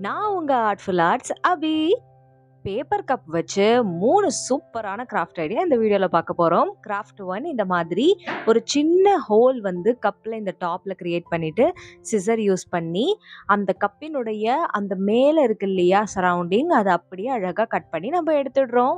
நான் உங்க artful arts அபி. Paper cup வச்சு 3 சூப்பரான கிராஃப்ட் ஐடியா இந்த வீடியோல பார்க்க போறோம். கிராஃப்ட் 1 இந்த மாதிரி ஒரு சின்ன ஹோல் வந்து கப்ல இந்த டாப்ல கிரியேட் பண்ணிட்டு சிசர் யூஸ் பண்ணி அந்த கப்பினுடைய அந்த மேல இருக்கு இல்லையா சரவுண்டிங் அதை அப்படியே அழகா கட் பண்ணி நம்ம எடுத்துடுறோம்.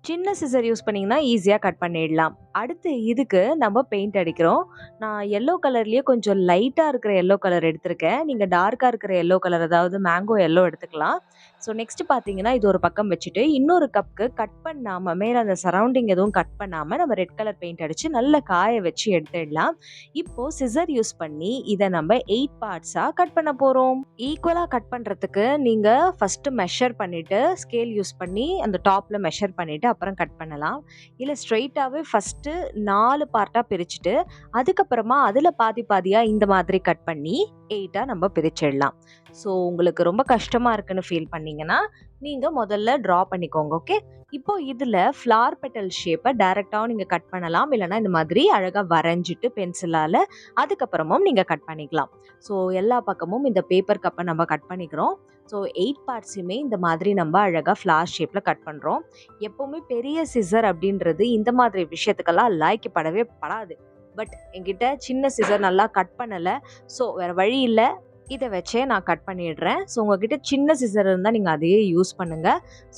சின்ன சிசர் யூஸ் பண்ணீங்கன்னா ஈஸியா கட் பண்ணிடலாம். அடுத்து இதுக்கு நம்ம பெயிண்ட் அடிக்கிறோம். நான் எல்லோ கலர்லயே கொஞ்சம் லைட்டா இருக்கிற எல்லோ கலர் எடுத்திருக்கேன். நீங்க டார்க்கா இருக்கிற எல்லோ கலர், அதாவது மேங்கோ எல்லோ எடுத்துக்கலாம். ஸோ நெக்ஸ்ட் பார்த்தீங்கன்னா, இது ஒரு பக்கம் வச்சுட்டு இன்னொரு கப்க்கு கட் பண்ணாம மேல அந்த சரவுண்டிங் எதுவும் கட் பண்ணாம நம்ம ரெட் கலர் பெயிண்ட் அடிச்சு நல்லா காய வச்சு எடுத்துடலாம். இப்போ சிசர் யூஸ் பண்ணி இதை நம்ம 8 பார்ட்ஸா கட் பண்ண போறோம். ஈக்குவலா கட் பண்றதுக்கு நீங்க ஃபர்ஸ்ட் மெஷர் பண்ணிட்டு ஸ்கேல் யூஸ் பண்ணி அந்த டாப்ல மெஷர் பண்ணிட்டு அப்புறம் கட் பண்ணலாம். இல்ல ஸ்ட்ரெயிட்டாவே ஃபர்ஸ்ட் 4 பார்ட்டா பிரிச்சுட்டு அதுக்கப்புறமா அதுல பாதி பாதியா இந்த மாதிரி கட் பண்ணி 8ஆ நம்ம பிரிச்சிடலாம். ஸோ உங்களுக்கு ரொம்ப கஷ்டமா இருக்குன்னு ஃபீல் பண்ணீங்கன்னா நீங்க முதல்ல டிரா பண்ணிக்கோங்க. ஓகே, இப்போ இதுல ஃப்ளார் பெட்டல் ஷேப்பை டைரக்டாவும் நீங்க கட் பண்ணலாம், இல்லைன்னா இந்த மாதிரி அழகா வரைஞ்சிட்டு பென்சிலால அதுக்கப்புறமும் நீங்க கட் பண்ணிக்கலாம். ஸோ எல்லா பக்கமும் இந்த பேப்பர் கப்பை நம்ம கட் பண்ணிக்கிறோம். ஸோ 8 பார்ட்ஸுமே இந்த மாதிரி நம்ம அழகா ஃப்ளார் ஷேப்ல கட் பண்றோம். எப்பவுமே பெரிய சிசர் அப்படின்றது இந்த மாதிரி விஷயத்துக்கெல்லாம் லாய்க்கப்படவே படாது. பட் என்கிட்ட சின்ன சிசர் நல்லா கட் பண்ணல. ஸோ வேற வழி இல்லை, இதை வச்சே நான் கட் பண்ணிடுறேன். ஸோ உங்ககிட்ட சின்ன சிசர் இருந்தால் நீங்கள் அதையே யூஸ் பண்ணுங்க.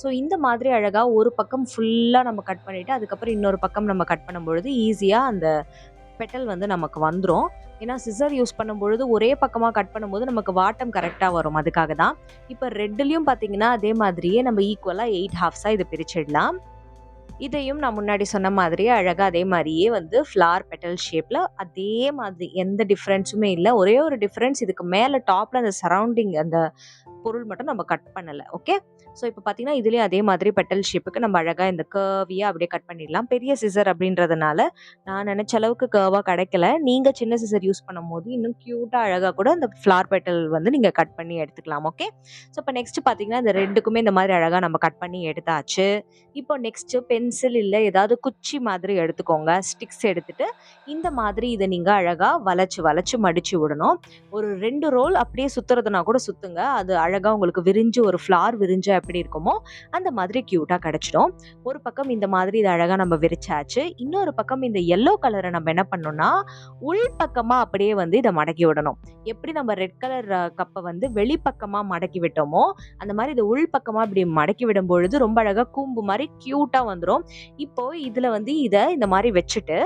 ஸோ இந்த மாதிரி அழகாக ஒரு பக்கம் ஃபுல்லாக நம்ம கட் பண்ணிவிட்டு அதுக்கப்புறம் இன்னொரு பக்கம் நம்ம கட் பண்ணும்பொழுது ஈஸியாக அந்த பெட்டல் வந்து நமக்கு வந்துடும். ஏன்னா சிசர் யூஸ் பண்ணும்பொழுது ஒரே பக்கமாக கட் பண்ணும்போது நமக்கு வாட்டம் கரெக்டாக வரும். அதுக்காக தான். இப்போ ரெட்லேயும் பார்த்தீங்கன்னா அதே மாதிரியே நம்ம ஈக்குவலாக 8 ஹாஃப்ஸாக இதை பிரிச்சிடலாம். இதையும் நான் முன்னாடி சொன்ன மாதிரியே அழகா அதே மாதிரியே வந்து ஃப்ளார் பெட்டல் ஷேப்ல அதே மாதிரி எந்த டிஃப்ரென்ஸுமே இல்லை. ஒரே ஒரு டிஃப்ரென்ஸ், இதுக்கு மேல டாப்ல அந்த சரௌண்டிங் அந்த பொருள் மட்டும் நம்ம கட் பண்ணல. ஓகே, ஸோ இப்போ பார்த்தீங்கன்னா இதுலேயும் அதே மாதிரி பெட்டல் ஷேப்புக்கு நம்ம அழகா இந்த கர்வியா அப்படியே கட் பண்ணிடலாம். பெரிய சிசர் அப்படின்றதுனால நான் நினைச்ச அளவுக்கு கர்வா கிடைக்கல. நீங்க சின்ன சிசர் யூஸ் பண்ணும்போது இன்னும் கியூட்டா அழகா கூட அந்த ஃப்ளார் பெட்டல் வந்து நீங்க கட் பண்ணி எடுத்துக்கலாம். ஓகே, ஸோ இப்போ நெக்ஸ்ட் பார்த்தீங்கன்னா இந்த ரெண்டுக்குமே இந்த மாதிரி அழகா நம்ம கட் பண்ணி எடுத்தாச்சு. இப்போ நெக்ஸ்ட் பென்சில் இல்லை ஏதாவது குச்சி மாதிரி எடுத்துக்கோங்க. ஸ்டிக்ஸ் எடுத்துட்டு இந்த மாதிரி இதை நீங்க அழகா வளைச்சு வளைச்சு மடிச்சு விடணும். ஒரு 2 ரோல் அப்படியே சுத்துறதுனா கூட சுத்துங்க. அது அழகா உங்களுக்கு விரிஞ்சு ஒரு ஃப்ளார் விரிஞ்சா எப்படி இருக்குமோ அந்த மாதிரி கியூட்டா கிடைச்சிடும். ஒரு பக்கம் இந்த மாதிரி இது அழகா நம்ம விரிச்சாச்சு. இன்னொரு பக்கம் இந்த எல்லோ கலரை நம்ம என்ன பண்ணோம்னா உள் பக்கமா அப்படியே வந்து இதை மடக்கி விடணும். எப்படி நம்ம ரெட் கலர் கப்பை வந்து வெளிப்பக்கமா மடக்கி விட்டோமோ அந்த மாதிரி இதை உள் பக்கமா இப்படி மடக்கி விடும் பொழுது ரொம்ப அழகா கூம்பு மாதிரி கியூட்டா வந்துடும். இப்போ இதுல வந்து இதை இந்த மாதிரி வச்சுட்டு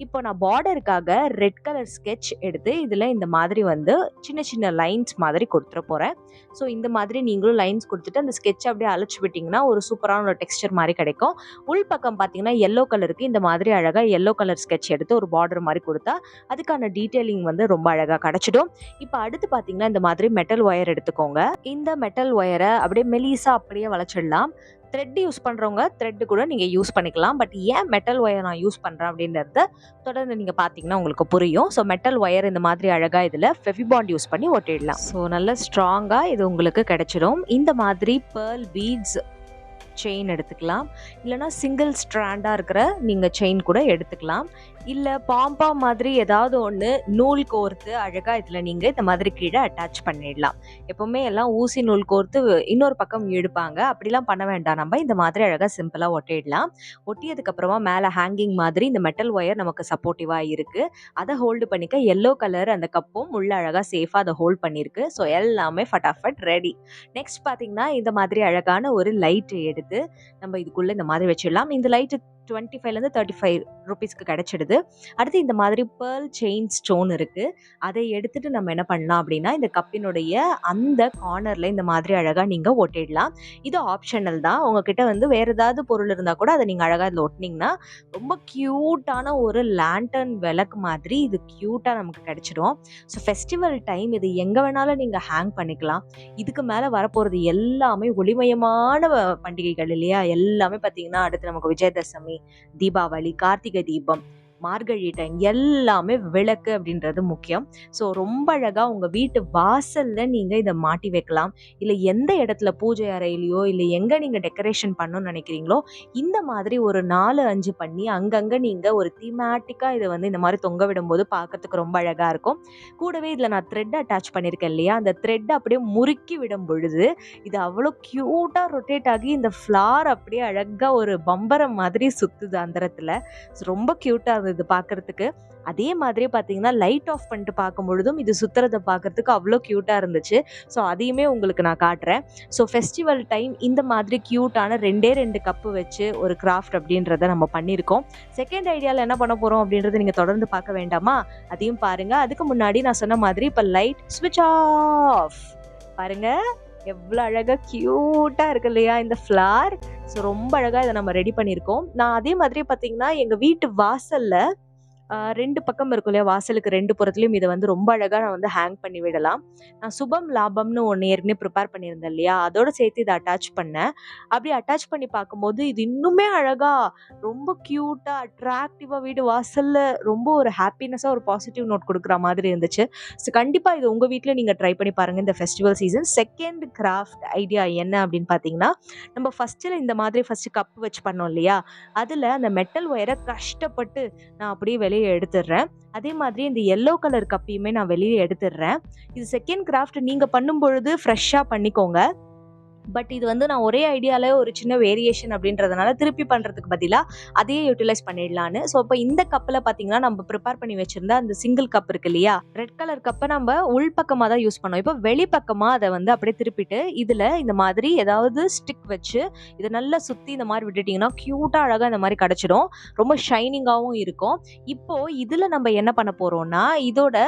இப்போ நான் பார்டருக்காக ரெட் கலர் ஸ்கெட்ச் எடுத்து இதுல இந்த மாதிரி வந்து சின்ன சின்ன லைன்ஸ் மாதிரி கொடுத்துட போறேன். ஸோ இந்த மாதிரி நீங்களும் லைன்ஸ் கொடுத்துட்டு அந்த ஸ்கெட்ச் அப்படியே அழைச்சு விட்டீங்கன்னா ஒரு சூப்பரான ஒரு டெக்ஸ்டர் மாதிரி கிடைக்கும். உள் பக்கம் பார்த்தீங்கன்னா எல்லோ கலருக்கு இந்த மாதிரி அழகா எல்லோ கலர் ஸ்கெட்ச் எடுத்து ஒரு பார்டர் மாதிரி கொடுத்தா அதுக்கான டீட்டெயிலிங் வந்து ரொம்ப அழகா கிடைச்சிடும். இப்போ அடுத்து பார்த்தீங்கன்னா இந்த மாதிரி மெட்டல் ஒயர் எடுத்துக்கோங்க. இந்த மெட்டல் ஒயரை அப்படியே மெலிசா அப்படியே வளைச்சிடலாம். த்ரெட் யூஸ் பண்றவங்க த்ரெட் கூட நீங்க யூஸ் பண்ணிக்கலாம். பட் ஏன் மெட்டல் ஒயர் நான் யூஸ் பண்றேன் அப்படின்றத தொடர்ந்து நீங்க பாத்தீங்கன்னா உங்களுக்கு புரியும். ஸோ மெட்டல் ஒயர் இந்த மாதிரி அழகா இதுல ஃபெவிபாண்ட் யூஸ் பண்ணி ஒட்டிடலாம். ஸோ நல்ல ஸ்ட்ராங்கா இது உங்களுக்கு கிடைச்சிடும். இந்த மாதிரி பேர்ல் பீட்ஸ் செயின் எடுத்துக்கலாம். இல்லைனா சிங்கிள் ஸ்ட்ராண்டா இருக்கிற நீங்க செயின் கூட எடுத்துக்கலாம். இல்ல பாம்பா மாதிரி ஏதாவது ஒன்று நூல் கோர்த்து அழகா இதுல நீங்க இந்த மாதிரி கீழே அட்டாச் பண்ணிடலாம். எப்பவுமே எல்லாம் ஊசி நூல் கோர்த்து இன்னொரு பக்கம் இழுப்பாங்க. அப்படிலாம் பண்ண வேண்டாம். நம்ம இந்த மாதிரி அழகா சிம்பிளா ஒட்டிடலாம். ஒட்டியதுக்கு அப்புறமா மேல ஹேங்கிங் மாதிரி இந்த மெட்டல் ஒயர் நமக்கு சப்போர்ட்டிவா இருக்கு. அதை ஹோல்டு பண்ணிக்க எல்லோ கலர் அந்த கப்பும் உள்ள அழகா சேஃபா அதை ஹோல்ட் பண்ணிருக்கு. ஸோ எல்லாமே ஃபட்டாஃபட் ரெடி. நெக்ஸ்ட் பாத்தீங்கன்னா இந்த மாதிரி அழகான ஒரு லைட் எடுத்து நம்ம இதுக்குள்ள இந்த மாதிரி வச்சிடலாம். இந்த லைட் 25 35 ரூபீஸ்க்கு கிடைச்சிடுது. அடுத்து இந்த மாதிரி பேர்ல் செயின் ஸ்டோன் இருக்கு. அதை எடுத்துட்டு நம்ம என்ன பண்ணலாம் அப்படின்னா இந்த கப்பினுடைய அந்த கார்னர்ல இந்த மாதிரி அழகா நீங்க ஒட்டிடலாம். இது ஆப்ஷனல் தான். உங்ககிட்ட வந்து வேற ஏதாவது பொருள் இருந்தா கூட அதை நீங்க அழகா இதுல ஒட்டினீங்கன்னா ரொம்ப கியூட்டான ஒரு லேண்டர்ன் விளக்கு மாதிரி இது கியூட்டா நமக்கு கிடைச்சிடும். ஸோ ஃபெஸ்டிவல் டைம் இது எங்க வேணாலும் நீங்க ஹேங் பண்ணிக்கலாம். இதுக்கு மேல வரப்போறது எல்லாமே ஒளிமயமான பண்டிகைகள் இல்லையா? எல்லாமே பார்த்தீங்கன்னா அடுத்து நமக்கு விஜயதசமி, தீபாவளி, கார்த்திகை தீபம், மார்கழி டைம் எல்லாமே விளக்கு அப்படின்றது முக்கியம். ஸோ ரொம்ப அழகா உங்க வீட்டு வாசல்ல நீங்க இதை மாட்டி வைக்கலாம். இல்லை எந்த இடத்துல பூஜை அறையிலையோ இல்லை எங்க நீங்க டெக்கரேஷன் பண்ணணும்னு நினைக்கிறீங்களோ இந்த மாதிரி ஒரு 4-5 பண்ணி அங்கங்க நீங்க ஒரு தீமேட்டிக்கா இதை வந்து இந்த மாதிரி தொங்க விடும்போது பார்க்கறதுக்கு ரொம்ப அழகா இருக்கும். கூடவே இதுல நான் த்ரெட் அட்டாச் பண்ணியிருக்கேன் இல்லையா, அந்த த்ரெட் அப்படியே முறுக்கி விடும் பொழுது இது அவ்வளோ கியூட்டா ரொட்டேட் ஆகி இந்த ஃப்ளார் அப்படியே அழகா ஒரு பம்பரம் மாதிரி சுத்துது அந்தரத்துல. ரொம்ப கியூட்டா இருந்தது பார்க்கறதுக்கு. அதே மாதிரியே பார்த்தீங்கன்னா லைட் ஆஃப் பண்ணிட்டு பார்க்கும் பொழுதும் இது சுத்துறதை பார்க்கறதுக்கு அவ்வளோ கியூட்டா இருந்துச்சு. ஸோ அதையுமே உங்களுக்கு நான் காட்டுறேன். ஸோ ஃபெஸ்டிவல் டைம் இந்த மாதிரி கியூட்டான 2 கப்பு வச்சு ஒரு கிராஃப்ட் அப்படின்றத நம்ம பண்ணியிருக்கோம். செகண்ட் ஐடியாவில் என்ன பண்ண போறோம் அப்படின்றத நீங்க தொடர்ந்து பார்க்க வேண்டாமா? அதையும் பாருங்க. அதுக்கு முன்னாடி நான் சொன்ன மாதிரி இப்போ லைட் ஸ்விட்ச் ஆஃப் பாருங்க. எவ்வளோ அழகா கியூட்டா இருக்கு இல்லையா இந்த ஃப்ளார். ஸோ ரொம்ப அழகா இதை நம்ம ரெடி பண்ணியிருக்கோம். நான் அதே மாதிரி பார்த்தீங்கன்னா எங்க வீட்டு வாசல்ல 2 பக்கம் இருக்கும் இல்லையா, வாசலுக்கு 2 புறத்துலையும் இதை வந்து ரொம்ப அழகா நான் வந்து ஹேங் பண்ணி விடலாம். நான் சுபம் லாபம்னு ஒன்று ஏற்கனவே ப்ரிப்பேர் பண்ணியிருந்தேன் இல்லையா, அதோட சேர்த்து இதை அட்டாச் பண்ணேன். அப்படி அட்டாச் பண்ணி பார்க்கும்போது இது இன்னுமே அழகா ரொம்ப கியூட்டா அட்ராக்டிவா வீடு வாசல்ல ரொம்ப ஒரு ஹாப்பினஸா ஒரு பாசிட்டிவ் நோட் கொடுக்குற மாதிரி இருந்துச்சு. ஸோ கண்டிப்பா இது உங்க வீட்டில் நீங்க ட்ரை பண்ணி பாருங்க இந்த festival season. Second craft idea என்ன அப்படின்னு பார்த்தீங்கன்னா, நம்ம ஃபர்ஸ்ட்ல இந்த மாதிரி ஃபர்ஸ்ட் கப் வச்சு பண்ணோம் இல்லையா, அதுல அந்த மெட்டல் ஒயரை கஷ்டப்பட்டு நான் அப்படியே வெளியே எடுத்துடுறேன். அதே மாதிரி இந்த எல்லோ கலர் கப்பையுமே நான் வெளியே எடுத்துடுறேன். இது செகண்ட் கிராஃப்ட் நீங்க பண்ணும் பொழுது ஃப்ரெஷ்ஷா பண்ணிக்கோங்க. பட் இது வந்து நான் ஒரே ஐடியால ஒரு சின்ன வேரியேஷன் அப்படின்றதுனால திருப்பி பண்றதுக்கு பதிலா அதையே யூட்டிலைஸ் பண்ணிடலான்னு. ஸோ இப்போ இந்த கப்பில் பார்த்தீங்கன்னா நம்ம ப்ரிப்பேர் பண்ணி வச்சிருந்த அந்த சிங்கிள் கப் இருக்கு இல்லையா, ரெட் கலர் கப்பை நம்ம உள்பக்கமாக தான் யூஸ் பண்ணோம். இப்போ வெளிப்பக்கமாக அதை வந்து அப்படியே திருப்பிட்டு இதில் இந்த மாதிரி ஏதாவது ஸ்டிக் வச்சு இதை நல்லா சுற்றி இந்த மாதிரி விட்டுட்டிங்கன்னா க்யூட்டாக அழகாக இந்த மாதிரி கிடச்சிடும். ரொம்ப ஷைனிங்காகவும் இருக்கும். இப்போ இதில் நம்ம என்ன பண்ண போகிறோம்னா இதோட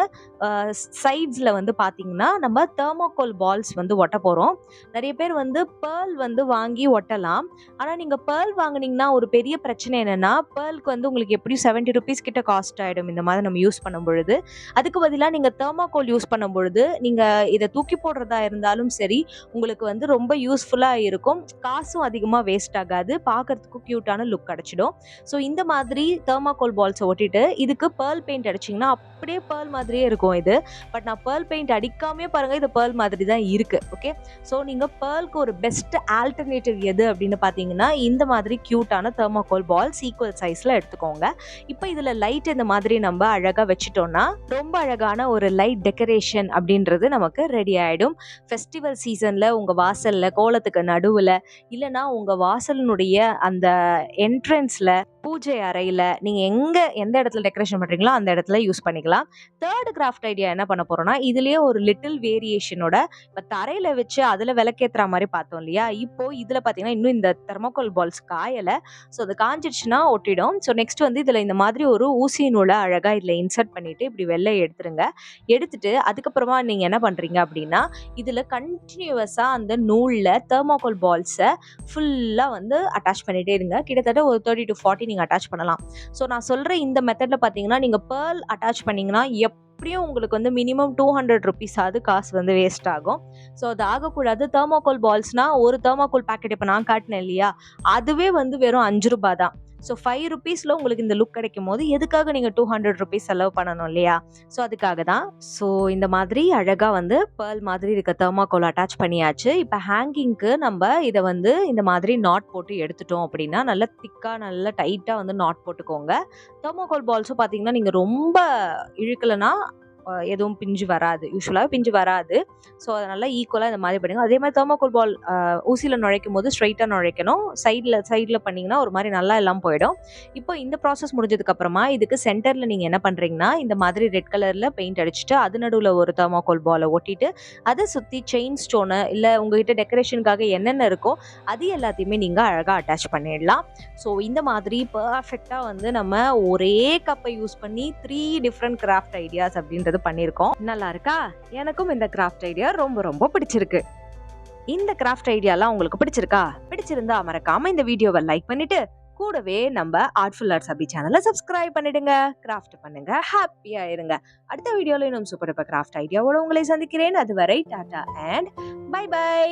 சைட்ஸில் வந்து பார்த்தீங்கன்னா நம்ம தெர்மோகோல் பால்ஸ் வந்து ஒட்ட போகிறோம். நிறைய பேர் வந்து பேர்ல் வந்து வாங்கி ஒட்டலாம். ஆனா நீங்க பேர்ல் வாங்குனீங்கன்னா ஒரு பெரிய பிரச்சனை என்னன்னா, பேர்லுக்கு வந்து உங்களுக்கு எப்படியும் 70 rupees கிட்ட காஸ்ட் ஆயிடும் இந்த மாதிரி நம்ம யூஸ் பண்ணும் பொழுது. அதுக்கு பதிலா நீங்க தெர்மோகோல் யூஸ் பண்ணும் பொழுது நீங்க இதை தூக்கி போடுறதா இருந்தாலும் சரி உங்களுக்கு வந்து ரொம்ப யூஸ்ஃபுல்லா இருக்கும். காசும் அதிகமா வேஸ்ட் ஆகாது, பார்க்கறதுக்கு கியூட்டான லுக் கிடைச்சிடும். ஸோ இந்த மாதிரி தெர்மோகோல் பால்ஸ் ஒட்டிட்டு இதுக்கு பேர்ல் பெயிண்ட் அடிச்சிங்கன்னா அப்படியே பேர்ல் மாதிரியே இருக்கும் இது. பட் நான் பேர்ல் பெயிண்ட் அடிக்காமே பாருங்க, இது பேர்ல் மாதிரி தான் இருக்கு. ஓகே, ஸோ நீங்க பேர்லுக்கு ஒரு பெஸ்ட் ஆல்டர்னேட்டிவ் எது அப்படின்னு பார்த்தீங்கன்னா இந்த மாதிரி கியூட்டான தெர்மோகோல் பால்ஸ் ஈக்குவல் சைஸ்ல எடுத்துக்கோங்க. இப்போ இதுல லைட் இந்த மாதிரி நம்ம அழகா வச்சுட்டோம்னா ரொம்ப அழகான ஒரு லைட் டெக்கரேஷன் அப்படின்றது நமக்கு ரெடி ஆயிடும். ஃபெஸ்டிவல் சீசன்ல உங்க வாசல்ல கோலத்துக்கு நடுவுல இல்லைன்னா உங்க வாசலினுடைய அந்த என்ட்ரன்ஸ்ல பூஜை அறையில நீங்க எந்த இடத்துல டெக்கரேஷன் பண்றீங்களோ அந்த இடத்துல யூஸ் பண்ணிக்கலாம். தேர்ட் கிராஃப்ட் ஐடியா என்ன பண்ண போறோம்னா இதுலயே ஒரு லிட்டில் வேரியேஷனோட இப்ப தரையில வச்சு அதுல விளக்கேத்துற மாதிரி பார்த்தோம் இல்லையா, இப்போ இதுல பாத்தீங்கன்னா இன்னும் இந்த தெர்மோகோல் பால்ஸ் காயல. ஸோ அது காஞ்சிடுச்சுன்னா ஒட்டிடும். ஸோ நெக்ஸ்ட் வந்து இதுல இந்த மாதிரி ஒரு ஊசி நூலை அழகா இதுல இன்சர்ட் பண்ணிட்டு இப்படி வெளில எடுத்துருங்க. எடுத்துட்டு அதுக்கப்புறமா நீங்க என்ன பண்றீங்க அப்படின்னா இதுல கண்டினியூவஸா அந்த நூல்ல தெர்மோகோல் பால்ஸை ஃபுல்லா வந்து அட்டாச் பண்ணிட்டே இருங்க. கிட்டத்தட்ட ஒரு 30 to 40 நீங்க அட்டாச் பண்ணலாம். ஸோ நான் சொல்ற இந்த மெத்தட்ல பாத்தீங்கன்னா நீங்க பேர்ல் அட்டாச் பண்ணீங்கன்னா எப்படியும் உங்களுக்கு வந்து மினிமம் 200 rupees ஆகுது காசு வந்து வேஸ்ட் ஆகும். ஸோ அது ஆகக்கூடாது. தெர்மோகோல் பால்ஸ்னா ஒரு தெர்மோகோல் பேக்கெட் இப்போ நான் காட்டினேன் இல்லையா, அதுவே வந்து வெறும் 5 ரூபாய் தான். ஸோ 5 rupeesல உங்களுக்கு இந்த லுக் கிடைக்கும் போது எதுக்காக நீங்க 200 rupees செலவு பண்ணணும் இல்லையா, ஸோ அதுக்காக தான். ஸோ இந்த மாதிரி அழகா வந்து பேர்ல் மாதிரி இருக்க தெர்மோகோல் அட்டாச் பண்ணியாச்சு. இப்போ ஹேங்கிங்க்கு நம்ம இதை வந்து இந்த மாதிரி நாட் போட்டு எடுத்துட்டோம் அப்படின்னா நல்லா திக்கா நல்லா டைட்டா வந்து நாட் போட்டுக்கோங்க. தெர்மோகோல் பால்ஸும் பார்த்தீங்கன்னா நீங்க ரொம்ப இழுக்கலைன்னா எதுவும் பிஞ்சு வராது, யூஸ்வலாக பிஞ்சு வராது. ஸோ அதனால ஈக்குவலாக இந்த மாதிரி பண்ணுங்க. அதே மாதிரி தெர்மோகோல் பால் ஊசியில் நுழைக்கும் போது ஸ்ட்ரைட்டாக நுழைக்கணும். சைடில் பண்ணிங்கன்னா ஒரு மாதிரி நல்லா எல்லாம் போயிடும். இப்போ இந்த ப்ராசஸ் முடிஞ்சதுக்கு அப்புறமா இதுக்கு சென்டரில் நீங்கள் என்ன பண்ணுறீங்கன்னா இந்த மாதிரி ரெட் கலரில் பெயிண்ட் அடிச்சுட்டு அது நடுவில் ஒரு தெர்மோகோல் பாலை ஒட்டிட்டு அதை சுற்றி செயின் ஸ்டோனு இல்லை உங்ககிட்ட டெக்கரேஷனுக்காக என்னென்ன இருக்கோ அது எல்லாத்தையுமே நீங்கள் அழகாக அட்டாச் பண்ணிடலாம். ஸோ இந்த மாதிரி பர்ஃபெக்டாக வந்து நம்ம ஒரே கப்பை யூஸ் பண்ணி 3 டிஃப்ரெண்ட் கிராஃப்ட் ஐடியாஸ் அப்படின்றது பண்ணியிருக்கோம். நல்லா இருக்கா? எனக்கும் இந்த கிராஃப்ட் ஐடியா ரொம்ப ரொம்ப பிடிச்சிருக்கு. இந்த கிராஃப்ட் ஐடியாலாம் உங்களுக்கு பிடிச்சிருக்கா? பிடிச்சிருந்தா மறக்காம இந்த வீடியோவை லைக் பண்ணிட்டு கூடவே நம்ம ஆர்ட்ஃபுல் ஆர்ட்ஸ் அபி சேனலை சப்ஸ்கிரைப் பண்ணிடுங்க. கிராஃப்ட் பண்ணுங்க, ஹாப்பியா இருங்க. அடுத்த வீடியோல இன்னும் சூப்பர் கிராஃப்ட் ஐடியாவோட உங்களை சந்திக்கிறேன். அதுவரை டாடா அண்ட் பை பை.